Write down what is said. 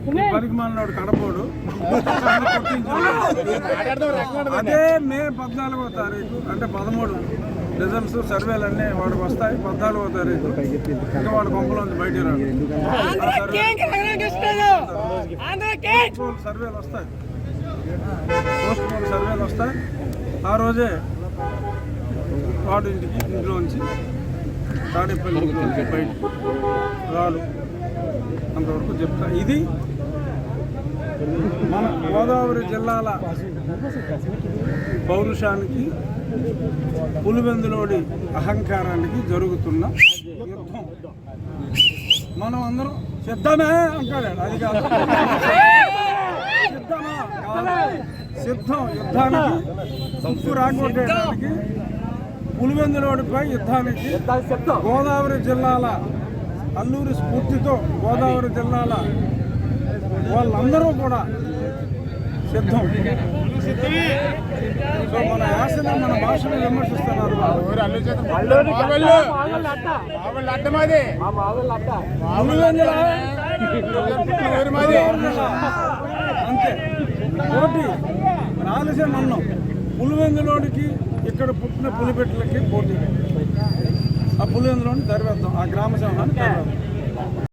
పనికి మాలినోడు కడపోడు అదే మే 14వ తారీఖు అంటే 13 రిజల్ట్స్ సర్వేలన్నీ వాడికి వస్తాయి. 14వ తారీఖు ఇంకా వాడు కొంపలోంచి బయట సర్వేలు వస్తాయి, పోస్ట్ పోల్ సర్వేలు వస్తాయి. ఆ రోజే వాడు ఇంట్లోంచి తాడేపల్లి బయట రాడు అంతవరకు చెప్తా. ఇది మన గోదావరి జిల్లాల పౌరుషానికి, పులివెందులోని అహంకారానికి జరుగుతున్న యుద్ధం. మనం అందరం సిద్ధమే అంటాడు, అది కాదు సిద్ధమా కాదు, సిద్ధం యుద్ధానికి, ఉప్పు రాగొట్టేయడానికి, పులివెందులోడిపై యుద్ధానికి. గోదావరి జిల్లాల అల్లూరి స్ఫూర్తితో గోదావరి జిల్లాల వాళ్ళందరూ కూడా సిద్ధం. సో మన యాసని, మన భాషను విమర్శిస్తున్నారు. అంతే పోటీ రాయలసీమ అన్నం. పులివెందులోనికి ఇక్కడ పుట్టిన పులిపెట్లకి పోటీ. ఆ పులివెందులోని తరివేద్దాం, ఆ గ్రామ సింహాన్ని తరివేద్దాం.